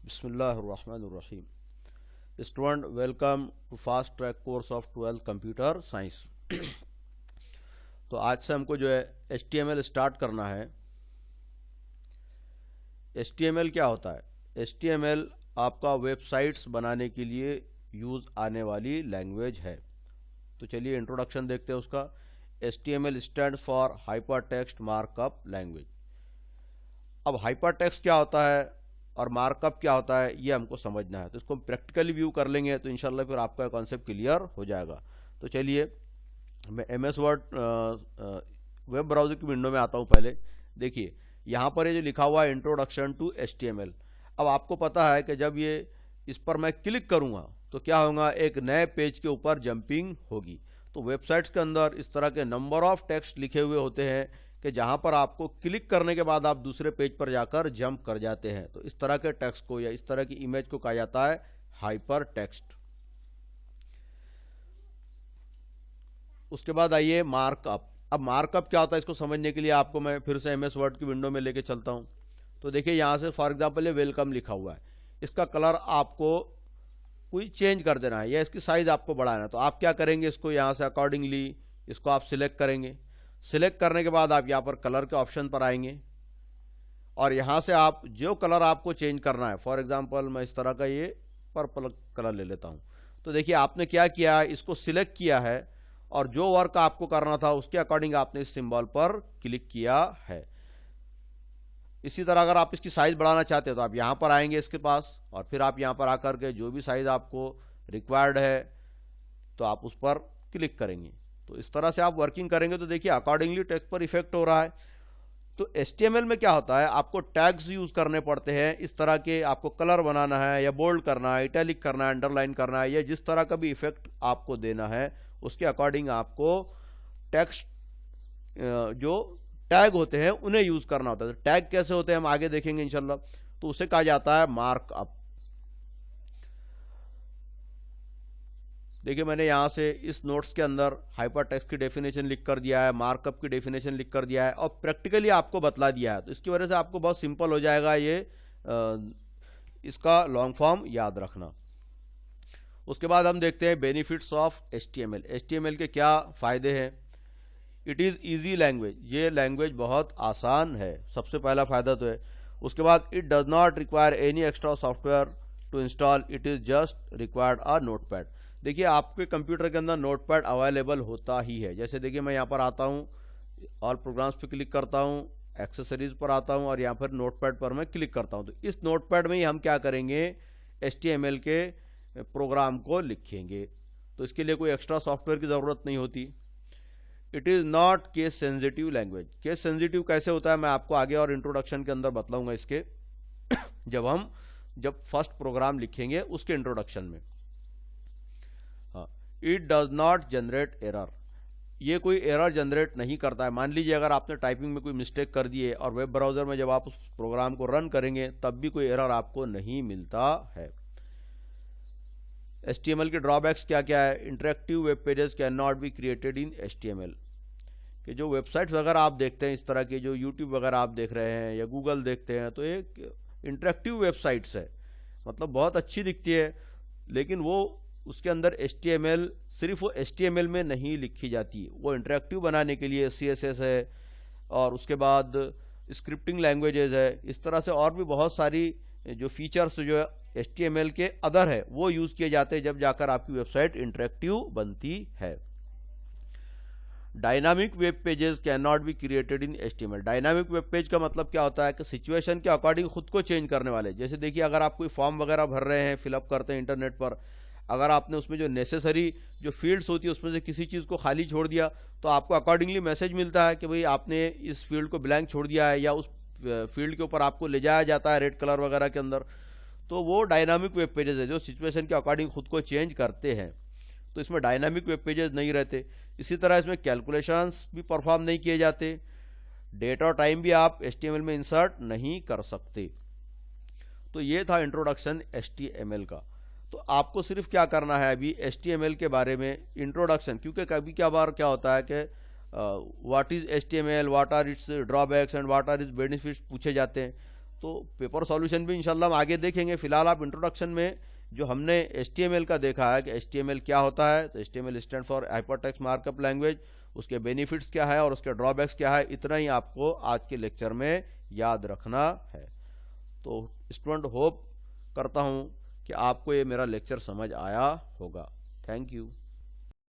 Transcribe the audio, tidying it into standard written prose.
Bismillahirrahmanirrahim. Student, welcome to fast track course of 12th Computer Science. तो आज से हमको जो है HTML स्टार्ट करना है। HTML क्या होता है? HTML आपका वेबसाइट्स बनाने के लिए यूज आने वाली लैंग्वेज है। तो चलिए इंट्रोडक्शन देखते हैं उसका। HTML stands for hypertext markup language. अब हाइपरटेक्स्ट क्या होता है और मार्कअप क्या होता है ये हमको समझना है, तो इसको प्रैक्टिकली व्यू कर लेंगे तो इंशाल्लाह फिर आपका कॉन्सेप्ट क्लियर हो जाएगा। तो चलिए मैं MS वर्ड वेब ब्राउज़र की विंडो में आता हूं। पहले देखिए यहाँ पर ये जो लिखा हुआ है इंट्रोडक्शन टू HTML। अब आपको पता है कि जब ये इस पर मैं क्लिक करूंगा तो क्या होगा, एक नए पेज के ऊपर जंपिंग होगी। तो वेबसाइट्स के अंदर इस तरह के नंबर ऑफ टेक्स्ट लिखे हुए होते हैं कि जहां पर आपको क्लिक करने के बाद आप दूसरे पेज पर जाकर जंप कर जाते हैं। तो इस तरह के टेक्स्ट को या इस तरह की इमेज को कहा जाता है हाइपर टेक्स्ट। उसके बाद आइए मार्कअप। अब मार्कअप क्या होता है इसको समझने के लिए आपको मैं फिर से MS वर्ड की विंडो में लेके चलता हूं। तो देखिए यहां से फॉर एग्जांपल ये वेलकम लिखा हुआ है, इसका कलर आपको कोई चेंज कर देना है या इसकी साइज आपको बढ़ाना है। तो आप क्या करेंगे, इसको यहां से अकॉर्डिंगली इसको आप सिलेक्ट करेंगे। सिलेक्ट करने के बाद आप यहां पर कलर के ऑप्शन पर आएंगे और यहां से आप जो कलर आपको चेंज करना है, फॉर एग्जांपल मैं इस तरह का ये पर्पल कलर ले लेता हूं। तो देखिए आपने क्या किया है, इसको सिलेक्ट किया है और जो वर्क आपको करना था उसके अकॉर्डिंग आपने इस सिंबल पर क्लिक किया है। इसी तरह अगर आप इसकी साइज बढ़ाना चाहते हो तो आप यहां पर आएंगे इसके पास और फिर आप यहां पर आकर के जो भी साइज आपको रिक्वायर्ड है तो आप उस पर क्लिक करेंगे। तो इस तरह से आप वर्किंग करेंगे तो देखिए अकॉर्डिंगली टेक्स्ट पर इफेक्ट हो रहा है। तो HTML में क्या होता है, आपको टैग्स यूज करने पड़ते हैं। इस तरह के आपको कलर बनाना है या बोल्ड करना है, इटैलिक करना है, अंडरलाइन करना है या जिस तरह का भी इफेक्ट आपको देना है उसके अकॉर्डिंग आपको टेक्स्ट जो टैग होते हैं उन्हें यूज करना होता है। तो टैग कैसे होते हैं हम आगे देखेंगे इंशाल्लाह। तो उसे कहा जाता है मार्कअप। देखिए मैंने यहां से इस नोट्स के अंदर हाइपरटेक्स्ट की डेफिनेशन लिख कर दिया है, मार्कअप की डेफिनेशन लिख कर दिया है और प्रैक्टिकली आपको बतला दिया है। तो इसकी वजह से आपको बहुत सिंपल हो जाएगा ये इसका लॉन्ग फॉर्म याद रखना। उसके बाद हम देखते हैं बेनिफिट्स ऑफ HTML। HTML के क्या फायदे हैं। इट इज इजी लैंग्वेज, ये लैंग्वेज बहुत आसान है, सबसे पहला फायदा तो है। उसके बाद it does not require any extra software to install, it is just required a notepad. देखिए आपके कंप्यूटर के अंदर नोटपैड अवेलेबल होता ही है। जैसे देखिए मैं यहां पर आता हूं, ऑल प्रोग्राम्स पे क्लिक करता हूं, एक्सेसरीज पर आता हूं और यहां पर नोटपैड पर मैं क्लिक करता हूं। तो इस नोटपैड में ही हम क्या करेंगे, HTML के प्रोग्राम को लिखेंगे। तो इसके लिए कोई एक्स्ट्रा सॉफ्टवेयर की जरूरत नहीं होती। It is not case sensitive language. Case sensitive कैसे होता है मैं आपको आगे और इंट्रोडक्शन के अंदर बतलाऊंगा इसके जब फर्स्ट प्रोग्राम लिखेंगे उसके इंट्रोडक्शन में। It does not generate error, ये कोई एरर जनरेट नहीं करता है। मान लीजिए अगर आपने टाइपिंग में कोई मिस्टेक कर दी है और वेब ब्राउजर में जब आप उस प्रोग्राम को रन करेंगे तब भी कोई एरर आपको नहीं मिलता है। HTML के ड्रॉबैक्स क्या क्या है। Interactive web pages can not be created in HTML। कि जो वेबसाइट्स वगैरह आप देखते हैं, इस तरह की जो YouTube वगैरह आप देख रहे हैं या गूगल देखते हैं, तो ये इंटरेक्टिव वेबसाइट्स है, मतलब बहुत अच्छी दिखती है, लेकिन वो उसके अंदर HTML सिर्फ वो HTML में नहीं लिखी जाती है। वो इंटरेक्टिव बनाने के लिए CSS है और उसके बाद स्क्रिप्टिंग लैंग्वेजेस है। इस तरह से और भी बहुत सारी जो फीचर्स जो HTML के अदर है वो यूज किए जाते हैं जब जाकर आपकी वेबसाइट इंटरेक्टिव बनती है। Dynamic web pages can not be created in HTML। Dynamic web page का मतलब क्या होता है कि सिचुएशन के अकॉर्डिंग खुद को चेंज करने वाले। जैसे देखिए अगर आप कोई फॉर्म वगैरह भर रहे हैं, फिलअप करते हैं इंटरनेट पर, अगर आपने उसमें जो नेसेसरी जो फील्ड्स होती है उसमें से किसी चीज को खाली छोड़ दिया तो आपको अकॉर्डिंगली मैसेज मिलता है कि भाई आपने इस फील्ड को ब्लैंक छोड़ दिया है, या उस फील्ड के ऊपर आपको ले जाया जाता है रेड कलर वगैरह के अंदर। तो वो डायनामिक वेब पेजेस है जो सिचुएशन के अकॉर्डिंग खुद को चेंज करते हैं। तो इसमें डायनामिक वेब पेजेस नहीं रहते। इसी तरह इसमें कैलकुलेशंस भी परफॉर्म नहीं किए जाते। डेट और टाइम भी आप HTML में इंसर्ट नहीं कर सकते। तो ये था इंट्रोडक्शन HTML का। तो आपको सिर्फ क्या करना है अभी HTML के बारे में इंट्रोडक्शन, क्योंकि कभी क्या बार क्या होता है कि what is HTML, what are its drawbacks and what are its benefits पूछे जाते हैं। तो पेपर सॉल्यूशन भी इंशाल्लाह हम आगे देखेंगे। फिलहाल आप इंट्रोडक्शन में जो हमने HTML का देखा है कि HTML क्या होता है, तो HTML stand for hypertext markup language, उसके बेनिफिट्स क्या है और उसके ड्रॉबैक्स क्या है, इतना ही आपको आज के लेक्चर में याद रखना है। तो स्टूडेंट, होप करता हूं कि आपको ये मेरा लेक्चर समझ आया होगा। Thank you.